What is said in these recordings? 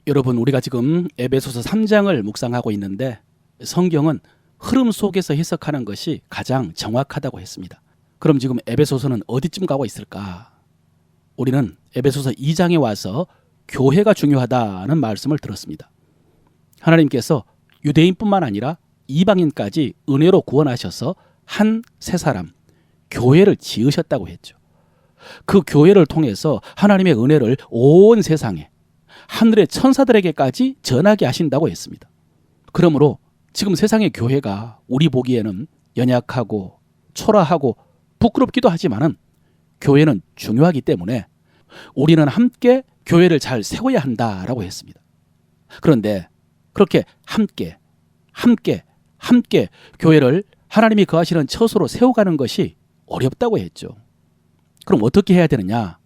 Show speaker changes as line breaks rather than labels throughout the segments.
여러분, 우리가 지금 에베소서 3장을 묵상하고 있는데 성경은 흐름 속에서 해석하는 것이 가장 정확하다고 했습니다. 그럼 지금 에베소서는 어디쯤 가고 있을까? 우리는 에베소서 2장에 와서 교회가 중요하다는 말씀을 들었습니다. 하나님께서 유대인뿐만 아니라 이방인까지 은혜로 구원하셔서 한 세 사람, 교회를 지으셨다고 했죠. 그 교회를 통해서 하나님의 은혜를 온 세상에, 하늘의 천사들에게까지 전하게 하신다고 했습니다. 그러므로 지금 세상의 교회가 우리 보기에는 연약하고 초라하고 부끄럽기도 하지만은 교회는 중요하기 때문에 우리는 함께 교회를 잘 세워야 한다라고 했습니다. 그런데 그렇게 함께 교회를 하나님이 거하시는 처소로 세워가는 것이 어렵다고 했죠. 그럼 어떻게 해야 되느냐?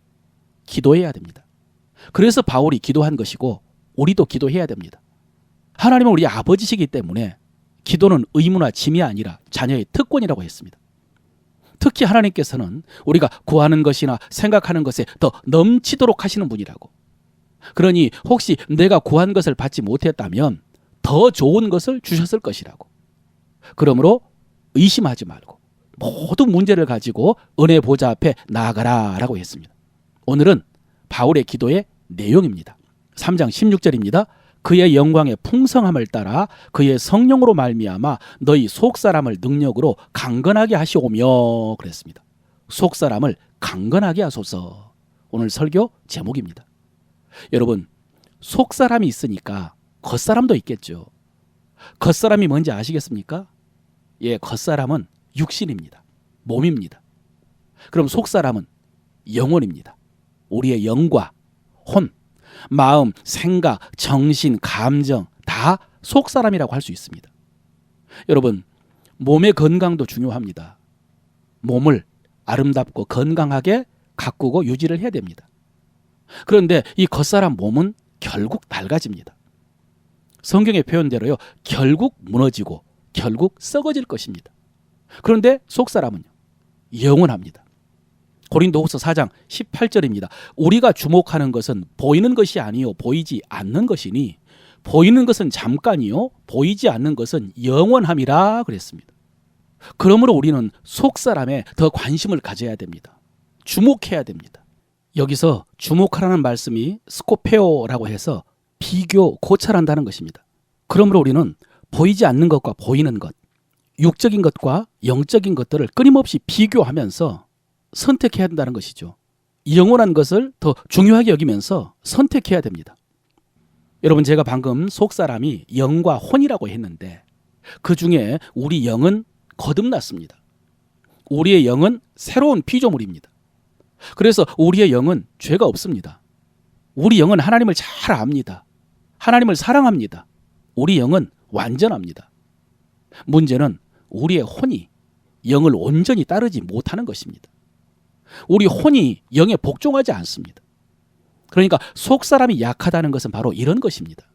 기도해야 됩니다. 그래서 바울이 기도한 것이고 우리도 기도해야 됩니다. 하나님은 우리 아버지시기 때문에 기도는 의무나 짐이 아니라 자녀의 특권이라고 했습니다. 특히 하나님께서는 우리가 구하는 것이나 생각하는 것에 더 넘치도록 하시는 분이라고. 그러니 혹시 내가 구한 것을 받지 못했다면 더 좋은 것을 주셨을 것이라고. 그러므로 의심하지 말고 모든 문제를 가지고 은혜 보좌 앞에 나아가라 라고 했습니다. 오늘은 바울의 기도의 내용입니다. 3장 16절입니다. 그의 영광의 풍성함을 따라 그의 성령으로 말미암아 너희 속사람을 능력으로 강건하게 하시오며 그랬습니다. 속사람을 강건하게 하소서. 오늘 설교 제목입니다. 여러분, 속사람이 있으니까 겉사람도 있겠죠. 겉사람이 뭔지 아시겠습니까? 예, 겉사람은 육신입니다. 몸입니다. 그럼 속사람은 영혼입니다. 우리의 영과 혼, 마음, 생각, 정신, 감정 다 속사람이라고 할 수 있습니다. 여러분, 몸의 건강도 중요합니다. 몸을 아름답고 건강하게 가꾸고 유지를 해야 됩니다. 그런데 이 겉사람 몸은 결국 낡아집니다. 성경의 표현대로요, 결국 무너지고 결국 썩어질 것입니다. 그런데 속사람은요, 영원합니다. 고린도후서 4장 18절입니다. 우리가 주목하는 것은 보이는 것이 아니요 보이지 않는 것이니 보이는 것은 잠깐이요 보이지 않는 것은 영원함이라 그랬습니다. 그러므로 우리는 속사람에 더 관심을 가져야 됩니다. 주목해야 됩니다. 여기서 주목하라는 말씀이 스코페오라고 해서 비교, 고찰한다는 것입니다. 그러므로 우리는 보이지 않는 것과 보이는 것, 육적인 것과 영적인 것들을 끊임없이 비교하면서 선택해야 한다는 것이죠. 영원한 것을 더 중요하게 여기면서 선택해야 됩니다. 여러분, 제가 방금 속사람이 영과 혼이라고 했는데 그 중에 우리 영은 거듭났습니다. 우리의 영은 새로운 피조물입니다. 그래서 우리의 영은 죄가 없습니다. 우리 영은 하나님을 잘 압니다. 하나님을 사랑합니다. 우리 영은 완전합니다. 문제는 우리의 혼이 영을 온전히 따르지 못하는 것입니다. 우리 혼이 영에 복종하지 않습니다. 그러니까 속사람이 약하다는 것은 바로 이런 것입니다.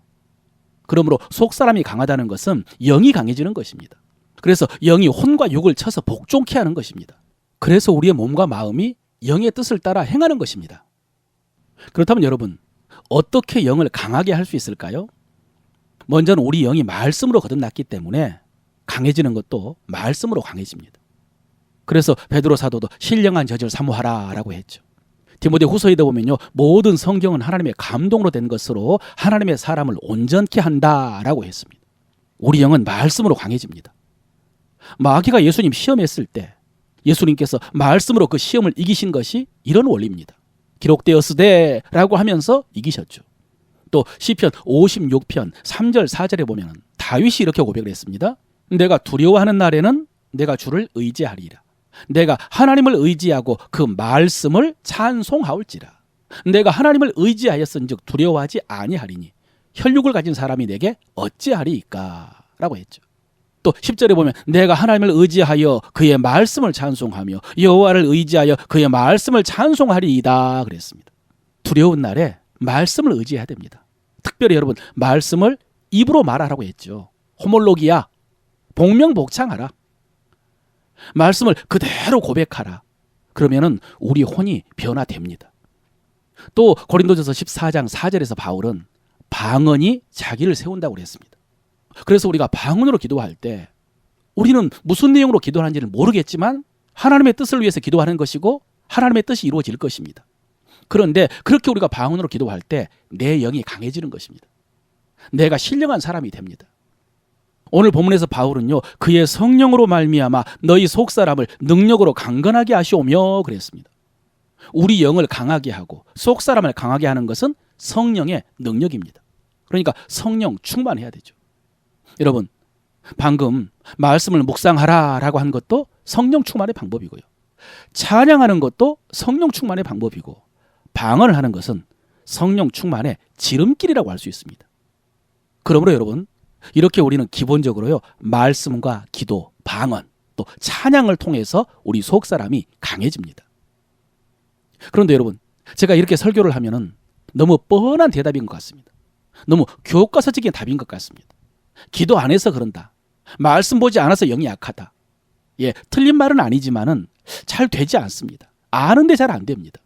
그러므로 속사람이 강하다는 것은 영이 강해지는 것입니다. 그래서 영이 혼과 육을 쳐서 복종케 하는 것입니다. 그래서 우리의 몸과 마음이 영의 뜻을 따라 행하는 것입니다. 그렇다면 여러분, 어떻게 영을 강하게 할 수 있을까요? 먼저는 우리 영이 말씀으로 거듭났기 때문에 강해지는 것도 말씀으로 강해집니다. 그래서 베드로 사도도 신령한 저질 사모하라 라고 했죠. 디모데 후서에도 보면요, 모든 성경은 하나님의 감동으로 된 것으로 하나님의 사람을 온전케 한다라고 했습니다. 우리 영은 말씀으로 강해집니다. 마귀가 예수님 시험했을 때 예수님께서 말씀으로 그 시험을 이기신 것이 이런 원리입니다. 기록되었으되 라고 하면서 이기셨죠. 또 시편 56편 3절 4절에 보면 다윗이 이렇게 고백을 했습니다. 내가 두려워하는 날에는 내가 주를 의지하리라. 내가 하나님을 의지하고 그 말씀을 찬송하올지라. 내가 하나님을 의지하였은즉 두려워하지 아니하리니 혈육을 가진 사람이 내게 어찌하리이까 라고 했죠. 또 10절에 보면 내가 하나님을 의지하여 그의 말씀을 찬송하며 여호와를 의지하여 그의 말씀을 찬송하리이다 그랬습니다. 두려운 날에 말씀을 의지해야 됩니다. 특별히 여러분, 말씀을 입으로 말하라고 했죠. 호몰로기야, 복명복창하라. 말씀을 그대로 고백하라. 그러면은 우리 혼이 변화됩니다. 또 고린도전서 14장 4절에서 바울은 방언이 자기를 세운다고 그랬습니다. 그래서 우리가 방언으로 기도할 때 우리는 무슨 내용으로 기도하는지를 모르겠지만 하나님의 뜻을 위해서 기도하는 것이고 하나님의 뜻이 이루어질 것입니다. 그런데 그렇게 우리가 방언으로 기도할 때 내 영이 강해지는 것입니다. 내가 신령한 사람이 됩니다. 오늘 본문에서 바울은요, 그의 성령으로 말미암아 너희 속사람을 능력으로 강건하게 하시오며 그랬습니다. 우리 영을 강하게 하고 속사람을 강하게 하는 것은 성령의 능력입니다. 그러니까 성령 충만해야 되죠. 여러분, 방금 말씀을 묵상하라라고 한 것도 성령 충만의 방법이고요. 찬양하는 것도 성령 충만의 방법이고 방언을 하는 것은 성령 충만의 지름길이라고 할 수 있습니다. 그러므로 여러분, 이렇게 우리는 기본적으로요, 말씀과 기도, 방언, 또 찬양을 통해서 우리 속사람이 강해집니다. 그런데 여러분, 제가 이렇게 설교를 하면은 너무 뻔한 대답인 것 같습니다. 너무 교과서적인 답인 것 같습니다. 기도 안 해서 그런다. 말씀 보지 않아서 영이 약하다. 예, 틀린 말은 아니지만은 잘 되지 않습니다. 아는데 잘 안 됩니다.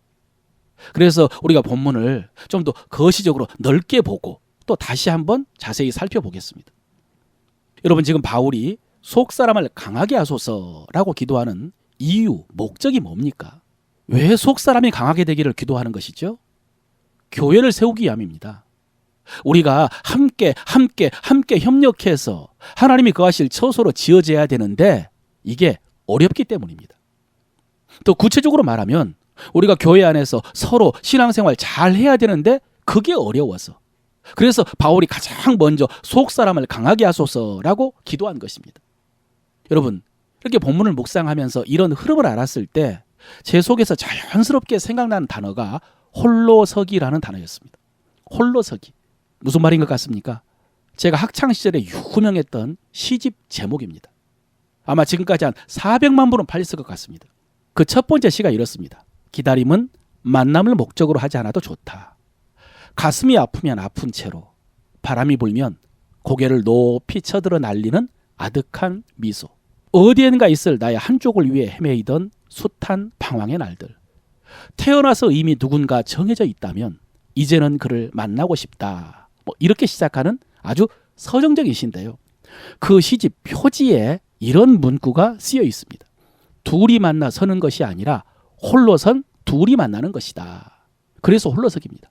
그래서 우리가 본문을 좀 더 거시적으로 넓게 보고 또 다시 한번 자세히 살펴보겠습니다. 여러분, 지금 바울이 속사람을 강하게 하소서라고 기도하는 이유, 목적이 뭡니까? 왜 속사람이 강하게 되기를 기도하는 것이죠? 교회를 세우기 위함입니다. 우리가 함께 협력해서 하나님이 거하실 처소로 지어져야 되는데 이게 어렵기 때문입니다. 또 구체적으로 말하면 우리가 교회 안에서 서로 신앙생활 잘 해야 되는데 그게 어려워서, 그래서 바울이 가장 먼저 속사람을 강하게 하소서라고 기도한 것입니다. 여러분, 이렇게 본문을 묵상하면서 이런 흐름을 알았을 때 제 속에서 자연스럽게 생각나는 단어가 홀로서기라는 단어였습니다. 홀로서기. 무슨 말인 것 같습니까? 제가 학창시절에 유명했던 시집 제목입니다. 아마 지금까지 한 400만 부는 팔렸을 것 같습니다. 그 첫 번째 시가 이렇습니다. 기다림은 만남을 목적으로 하지 않아도 좋다. 가슴이 아프면 아픈 채로, 바람이 불면 고개를 높이 쳐들어 날리는 아득한 미소. 어디엔가 있을 나의 한쪽을 위해 헤매이던 숱한 방황의 날들. 태어나서 이미 누군가 정해져 있다면 이제는 그를 만나고 싶다. 이렇게 시작하는 아주 서정적인 시인데요. 그 시집 표지에 이런 문구가 쓰여 있습니다. 둘이 만나 서는 것이 아니라 홀로선 둘이 만나는 것이다. 그래서 홀로서기입니다.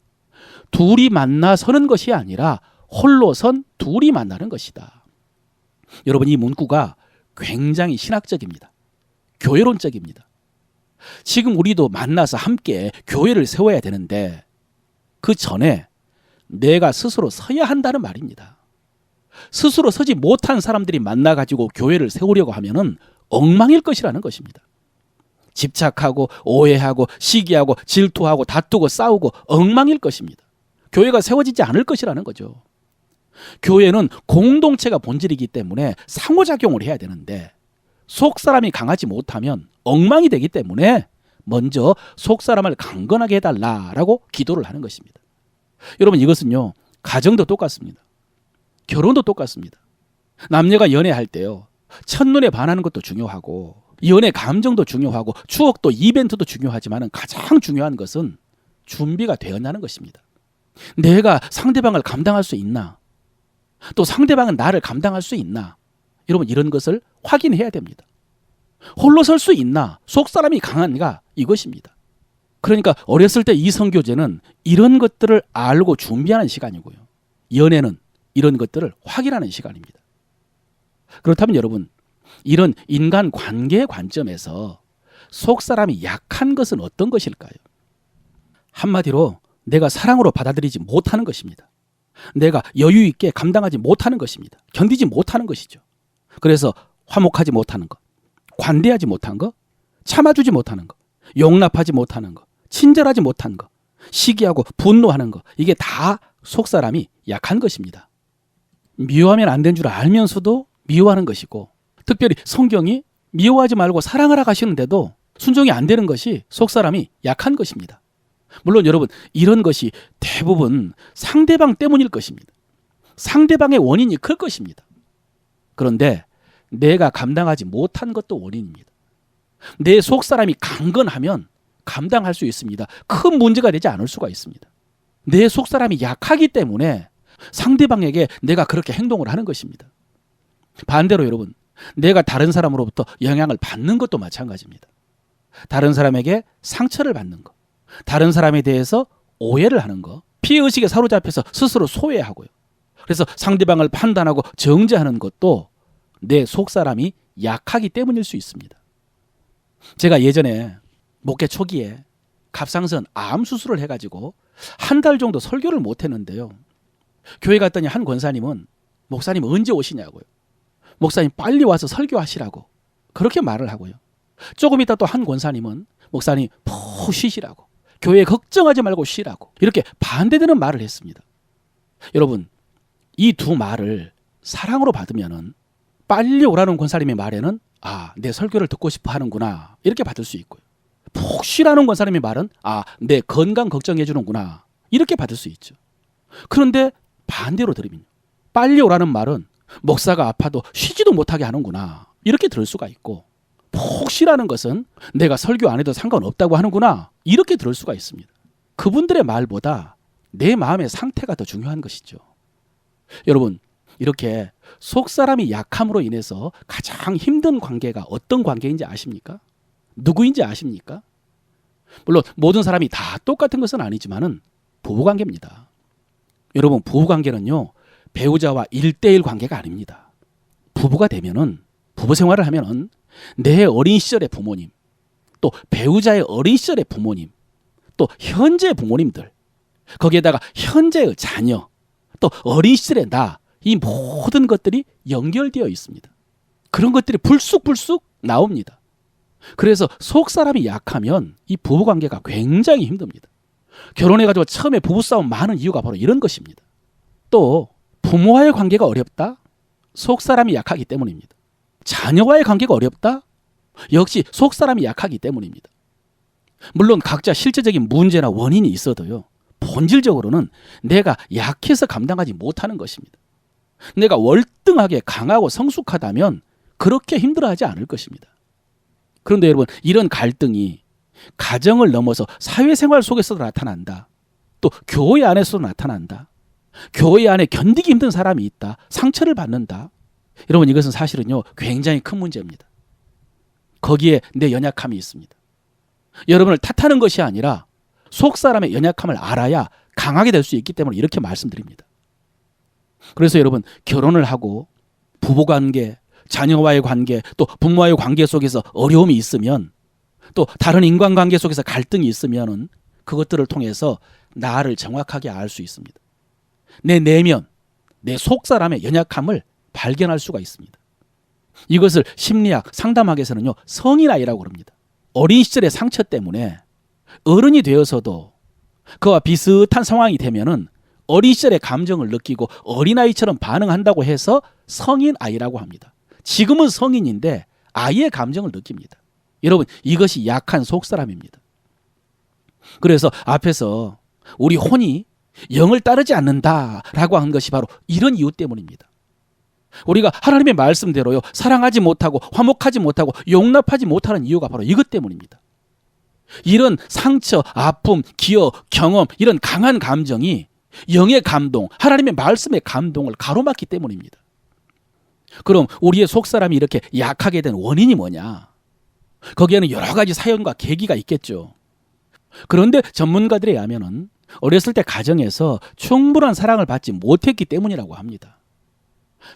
둘이 만나 서는 것이 아니라 홀로선 둘이 만나는 것이다. 여러분, 이 문구가 굉장히 신학적입니다. 교회론적입니다. 지금 우리도 만나서 함께 교회를 세워야 되는데 그 전에 내가 스스로 서야 한다는 말입니다. 스스로 서지 못한 사람들이 만나가지고 교회를 세우려고 하면은 엉망일 것이라는 것입니다. 집착하고 오해하고 시기하고 질투하고 다투고 싸우고 엉망일 것입니다. 교회가 세워지지 않을 것이라는 거죠. 교회는 공동체가 본질이기 때문에 상호작용을 해야 되는데 속사람이 강하지 못하면 엉망이 되기 때문에 먼저 속사람을 강건하게 해달라라고 기도를 하는 것입니다. 여러분, 이것은요, 가정도 똑같습니다. 결혼도 똑같습니다. 남녀가 연애할 때요, 첫눈에 반하는 것도 중요하고 연애 감정도 중요하고 추억도 이벤트도 중요하지만 가장 중요한 것은 준비가 되었냐는 것입니다. 내가 상대방을 감당할 수 있나? 또 상대방은 나를 감당할 수 있나? 여러분, 이런 것을 확인해야 됩니다. 홀로 설 수 있나? 속사람이 강한가? 이것입니다. 그러니까 어렸을 때 이 선교제는 이런 것들을 알고 준비하는 시간이고요. 연애는 이런 것들을 확인하는 시간입니다. 그렇다면 여러분, 이런 인간 관계의 관점에서 속사람이 약한 것은 어떤 것일까요? 한마디로 내가 사랑으로 받아들이지 못하는 것입니다. 내가 여유 있게 감당하지 못하는 것입니다. 견디지 못하는 것이죠. 그래서 화목하지 못하는 것, 관대하지 못한 것, 참아주지 못하는 것, 용납하지 못하는 것, 친절하지 못한 것, 시기하고 분노하는 것, 이게 다 속사람이 약한 것입니다. 미워하면 안 된 줄 알면서도 미워하는 것이고, 특별히 성경이 미워하지 말고 사랑하라 하시는데도 순종이 안 되는 것이 속사람이 약한 것입니다. 물론 여러분, 이런 것이 대부분 상대방 때문일 것입니다. 상대방의 원인이 클 것입니다. 그런데 내가 감당하지 못한 것도 원인입니다. 내 속사람이 강건하면 감당할 수 있습니다. 큰 문제가 되지 않을 수가 있습니다. 내 속사람이 약하기 때문에 상대방에게 내가 그렇게 행동을 하는 것입니다. 반대로 여러분, 내가 다른 사람으로부터 영향을 받는 것도 마찬가지입니다. 다른 사람에게 상처를 받는 것, 다른 사람에 대해서 오해를 하는 것, 피해의식에 사로잡혀서 스스로 소외하고요. 그래서 상대방을 판단하고 정죄하는 것도 내 속사람이 약하기 때문일 수 있습니다. 제가 예전에 목회 초기에 갑상선 암 수술을 해가지고 한 달 정도 설교를 못했는데요. 교회 갔더니 한 권사님은 목사님 언제 오시냐고요. 목사님 빨리 와서 설교하시라고 그렇게 말을 하고요. 조금 있다 또 한 권사님은 목사님 푹 쉬시라고, 교회 걱정하지 말고 쉬라고, 이렇게 반대되는 말을 했습니다. 여러분, 이 두 말을 사랑으로 받으면은 빨리 오라는 권사님의 말에는 내 설교를 듣고 싶어 하는구나 이렇게 받을 수 있고요. 푹 쉬라는 권사님의 말은 내 건강 걱정해 주는구나 이렇게 받을 수 있죠. 그런데 반대로 들으면 빨리 오라는 말은 목사가 아파도 쉬지도 못하게 하는구나 이렇게 들을 수가 있고, 푹 쉬라는 것은 내가 설교 안 해도 상관없다고 하는구나 이렇게 들을 수가 있습니다. 그분들의 말보다 내 마음의 상태가 더 중요한 것이죠. 여러분, 이렇게 속사람이 약함으로 인해서 가장 힘든 관계가 어떤 관계인지 아십니까? 누구인지 아십니까? 물론 모든 사람이 다 똑같은 것은 아니지만은 부부관계입니다. 여러분, 부부관계는요, 배우자와 1대1 관계가 아닙니다. 부부가 되면은, 부부 생활을 하면은 내 어린 시절의 부모님, 또 배우자의 어린 시절의 부모님, 또 현재 부모님들, 거기에다가 현재의 자녀, 또 어린 시절의 나, 이 모든 것들이 연결되어 있습니다. 그런 것들이 불쑥불쑥 나옵니다. 그래서 속사람이 약하면 이 부부관계가 굉장히 힘듭니다. 결혼해가지고 처음에 부부싸움 많은 이유가 바로 이런 것입니다. 또 부모와의 관계가 어렵다? 속사람이 약하기 때문입니다. 자녀와의 관계가 어렵다? 역시 속사람이 약하기 때문입니다. 물론 각자 실제적인 문제나 원인이 있어도요, 본질적으로는 내가 약해서 감당하지 못하는 것입니다. 내가 월등하게 강하고 성숙하다면 그렇게 힘들어하지 않을 것입니다. 그런데 여러분, 이런 갈등이 가정을 넘어서 사회생활 속에서도 나타난다. 또 교회 안에서도 나타난다. 교회 안에 견디기 힘든 사람이 있다. 상처를 받는다. 여러분, 이것은 사실은요, 굉장히 큰 문제입니다. 거기에 내 연약함이 있습니다. 여러분을 탓하는 것이 아니라 속사람의 연약함을 알아야 강하게 될 수 있기 때문에 이렇게 말씀드립니다. 그래서 여러분, 결혼을 하고 부부관계, 자녀와의 관계, 또 부모와의 관계 속에서 어려움이 있으면, 또 다른 인간관계 속에서 갈등이 있으면은 그것들을 통해서 나를 정확하게 알 수 있습니다. 내 내면, 내 속사람의 연약함을 발견할 수가 있습니다. 이것을 심리학 상담학에서는요, 성인아이라고 합니다. 어린 시절의 상처 때문에 어른이 되어서도 그와 비슷한 상황이 되면은 어린 시절의 감정을 느끼고 어린아이처럼 반응한다고 해서 성인아이라고 합니다. 지금은 성인인데 아이의 감정을 느낍니다. 여러분, 이것이 약한 속사람입니다. 그래서 앞에서 우리 혼이 영을 따르지 않는다라고 한 것이 바로 이런 이유 때문입니다. 우리가 하나님의 말씀대로요, 사랑하지 못하고 화목하지 못하고 용납하지 못하는 이유가 바로 이것 때문입니다. 이런 상처, 아픔, 기억, 경험, 이런 강한 감정이 영의 감동, 하나님의 말씀의 감동을 가로막기 때문입니다. 그럼 우리의 속사람이 이렇게 약하게 된 원인이 뭐냐? 거기에는 여러 가지 사연과 계기가 있겠죠. 그런데 전문가들에 의하면은 어렸을 때 가정에서 충분한 사랑을 받지 못했기 때문이라고 합니다.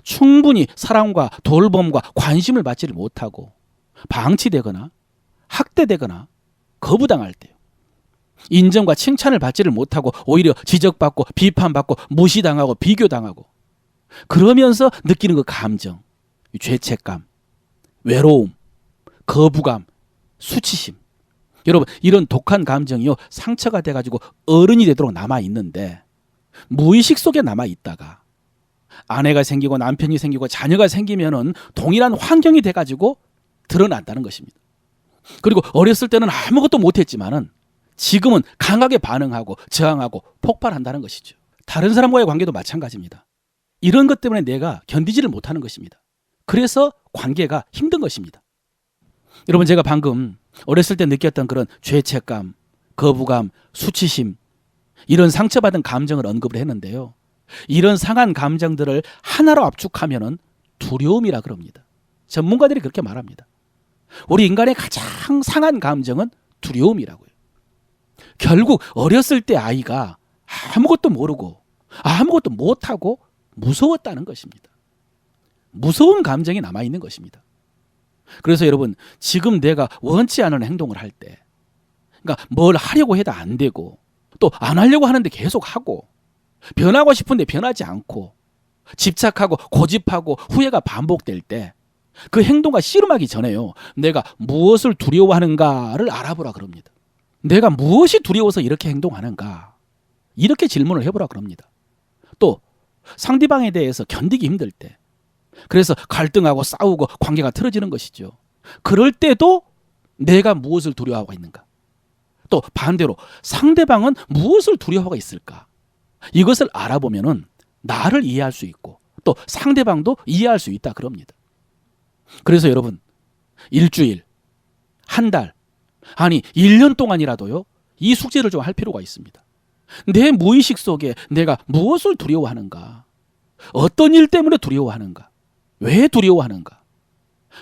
충분히 사랑과 돌봄과 관심을 받지를 못하고 방치되거나 학대되거나 거부당할 때요, 인정과 칭찬을 받지를 못하고 오히려 지적받고 비판받고 무시당하고 비교당하고, 그러면서 느끼는 그 감정, 죄책감, 외로움, 거부감, 수치심, 여러분, 이런 독한 감정이요, 상처가 돼가지고 어른이 되도록 남아있는데, 무의식 속에 남아있다가 아내가 생기고 남편이 생기고 자녀가 생기면은 동일한 환경이 돼가지고 드러난다는 것입니다. 그리고 어렸을 때는 아무것도 못했지만은 지금은 강하게 반응하고 저항하고 폭발한다는 것이죠. 다른 사람과의 관계도 마찬가지입니다. 이런 것 때문에 내가 견디지를 못하는 것입니다. 그래서 관계가 힘든 것입니다. 여러분, 제가 방금 어렸을 때 느꼈던 그런 죄책감, 거부감, 수치심, 이런 상처받은 감정을 언급을 했는데요, 이런 상한 감정들을 하나로 압축하면은 두려움이라 그럽니다. 전문가들이 그렇게 말합니다. 우리 인간의 가장 상한 감정은 두려움이라고요. 결국 어렸을 때 아이가 아무것도 모르고 아무것도 못하고 무서웠다는 것입니다. 무서운 감정이 남아있는 것입니다. 그래서 여러분, 지금 내가 원치 않은 행동을 할 때, 그러니까 뭘 하려고 해도 안 되고 또 안 하려고 하는데 계속 하고, 변하고 싶은데 변하지 않고, 집착하고 고집하고 후회가 반복될 때, 그 행동과 씨름하기 전에요, 내가 무엇을 두려워하는가를 알아보라 그럽니다. 내가 무엇이 두려워서 이렇게 행동하는가, 이렇게 질문을 해보라 그럽니다. 또 상대방에 대해서 견디기 힘들 때, 그래서 갈등하고 싸우고 관계가 틀어지는 것이죠. 그럴 때도 내가 무엇을 두려워하고 있는가, 또 반대로 상대방은 무엇을 두려워하고 있을까, 이것을 알아보면은 나를 이해할 수 있고 또 상대방도 이해할 수 있다 그럽니다. 그래서 여러분, 일주일, 한 달, 아니 1년 동안이라도요, 이 숙제를 좀 할 필요가 있습니다. 내 무의식 속에 내가 무엇을 두려워하는가, 어떤 일 때문에 두려워하는가, 왜 두려워하는가,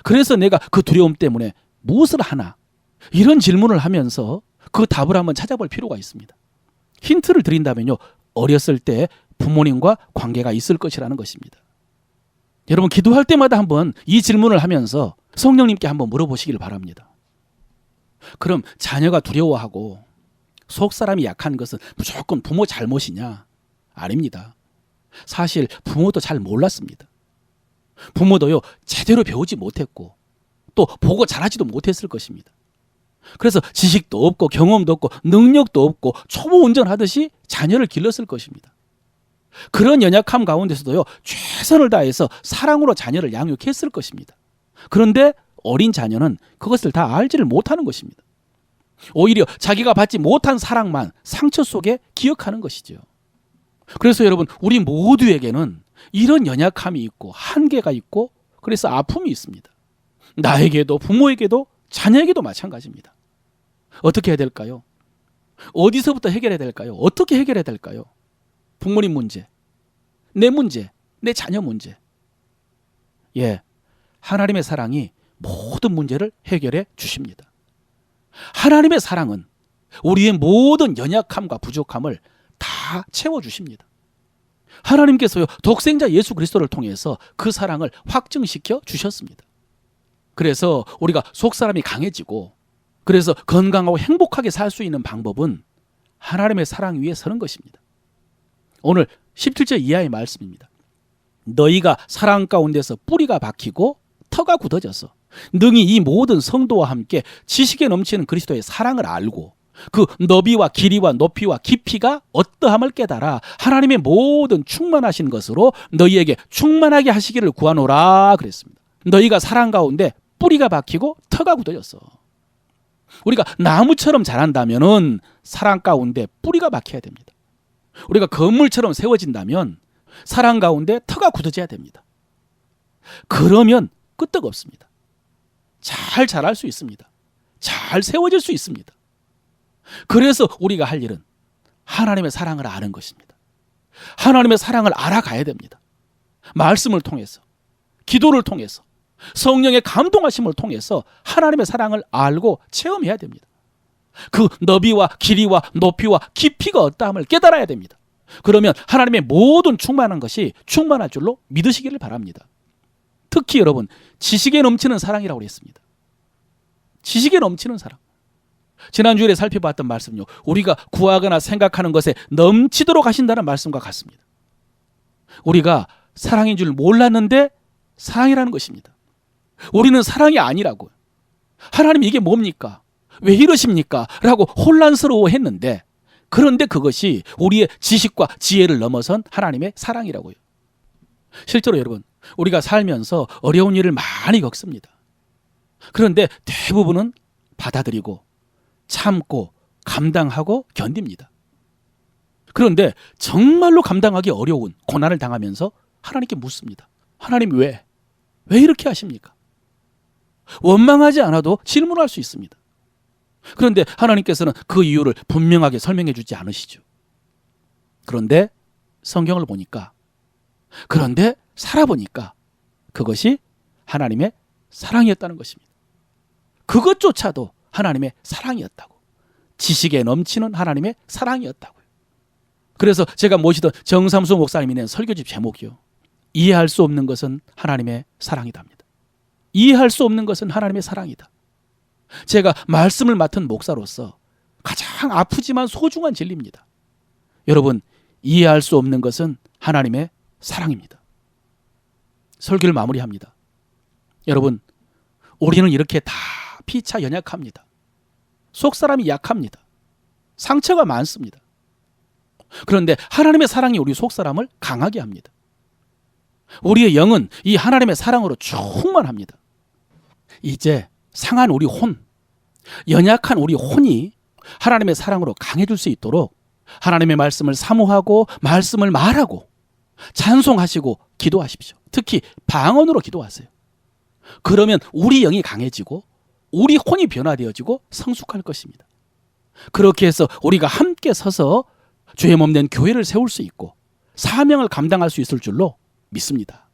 그래서 내가 그 두려움 때문에 무엇을 하나, 이런 질문을 하면서 그 답을 한번 찾아볼 필요가 있습니다. 힌트를 드린다면요, 어렸을 때 부모님과 관계가 있을 것이라는 것입니다. 여러분, 기도할 때마다 한번 이 질문을 하면서 성령님께 한번 물어보시길 바랍니다. 그럼 자녀가 두려워하고 속사람이 약한 것은 무조건 부모 잘못이냐? 아닙니다. 사실 부모도 잘 몰랐습니다. 부모도요, 제대로 배우지 못했고 또 보고 잘하지도 못했을 것입니다. 그래서 지식도 없고 경험도 없고 능력도 없고 초보 운전하듯이 자녀를 길렀을 것입니다. 그런 연약함 가운데서도요, 최선을 다해서 사랑으로 자녀를 양육했을 것입니다. 그런데 어린 자녀는 그것을 다 알지를 못하는 것입니다. 오히려 자기가 받지 못한 사랑만 상처 속에 기억하는 것이죠. 그래서 여러분, 우리 모두에게는 이런 연약함이 있고 한계가 있고, 그래서 아픔이 있습니다. 나에게도 부모에게도 자녀에게도 마찬가지입니다. 어떻게 해야 될까요? 어디서부터 해결해야 될까요? 어떻게 해결해야 될까요? 부모님 문제, 내 자녀 문제. 예, 하나님의 사랑이 모든 문제를 해결해 주십니다. 하나님의 사랑은 우리의 모든 연약함과 부족함을 다 채워주십니다. 하나님께서요, 독생자 예수 그리스도를 통해서 그 사랑을 확증시켜 주셨습니다. 그래서 우리가 속사람이 강해지고, 그래서 건강하고 행복하게 살 수 있는 방법은 하나님의 사랑 위에 서는 것입니다. 오늘 17절 이하의 말씀입니다. 너희가 사랑 가운데서 뿌리가 박히고 터가 굳어져서 능히 이 모든 성도와 함께 지식에 넘치는 그리스도의 사랑을 알고 그 너비와 길이와 높이와 깊이가 어떠함을 깨달아 하나님의 모든 충만하신 것으로 너희에게 충만하게 하시기를 구하노라 그랬습니다. 너희가 사랑 가운데 뿌리가 박히고 터가 굳어졌어. 우리가 나무처럼 자란다면은 사랑 가운데 뿌리가 박혀야 됩니다. 우리가 건물처럼 세워진다면 사랑 가운데 터가 굳어져야 됩니다. 그러면 끄떡없습니다. 잘 자랄 수 있습니다. 잘 세워질 수 있습니다. 그래서 우리가 할 일은 하나님의 사랑을 아는 것입니다. 하나님의 사랑을 알아가야 됩니다. 말씀을 통해서, 기도를 통해서, 성령의 감동하심을 통해서 하나님의 사랑을 알고 체험해야 됩니다. 그 너비와 길이와 높이와 깊이가 어떠함을 깨달아야 됩니다. 그러면 하나님의 모든 충만한 것이 충만할 줄로 믿으시기를 바랍니다. 특히 여러분, 지식에 넘치는 사랑이라고 했습니다. 지식에 넘치는 사랑. 지난주에 살펴봤던 말씀요, 우리가 구하거나 생각하는 것에 넘치도록 하신다는 말씀과 같습니다. 우리가 사랑인 줄 몰랐는데 사랑이라는 것입니다. 우리는 사랑이 아니라고, 하나님 이게 뭡니까? 왜 이러십니까? 라고 혼란스러워했는데, 그런데 그것이 우리의 지식과 지혜를 넘어선 하나님의 사랑이라고요. 실제로 여러분, 우리가 살면서 어려운 일을 많이 겪습니다. 그런데 대부분은 받아들이고 참고 감당하고 견딥니다. 그런데 정말로 감당하기 어려운 고난을 당하면서 하나님께 묻습니다. 하나님 왜 이렇게 하십니까? 원망하지 않아도 질문할 수 있습니다. 그런데 하나님께서는 그 이유를 분명하게 설명해 주지 않으시죠. 그런데 성경을 보니까, 그런데 살아보니까 그것이 하나님의 사랑이었다는 것입니다. 그것조차도 하나님의 사랑이었다고. 지식에 넘치는 하나님의 사랑이었다고요. 그래서 제가 모시던 정삼수 목사님이 낸 설교집 제목이요, 이해할 수 없는 것은 하나님의 사랑이답니다. 이해할 수 없는 것은 하나님의 사랑이다. 제가 말씀을 맡은 목사로서 가장 아프지만 소중한 진리입니다. 여러분, 이해할 수 없는 것은 하나님의 사랑입니다. 설교를 마무리합니다. 여러분, 우리는 이렇게 다 피차 연약합니다. 속사람이 약합니다. 상처가 많습니다. 그런데 하나님의 사랑이 우리 속사람을 강하게 합니다. 우리의 영은 이 하나님의 사랑으로 충만합니다. 이제 상한 우리 혼, 연약한 우리 혼이 하나님의 사랑으로 강해질 수 있도록 하나님의 말씀을 사모하고 말씀을 말하고 찬송하시고 기도하십시오. 특히 방언으로 기도하세요. 그러면 우리 영이 강해지고 우리 혼이 변화되어지고 성숙할 것입니다. 그렇게 해서 우리가 함께 서서 주의 몸 된 교회를 세울 수 있고 사명을 감당할 수 있을 줄로 믿습니다.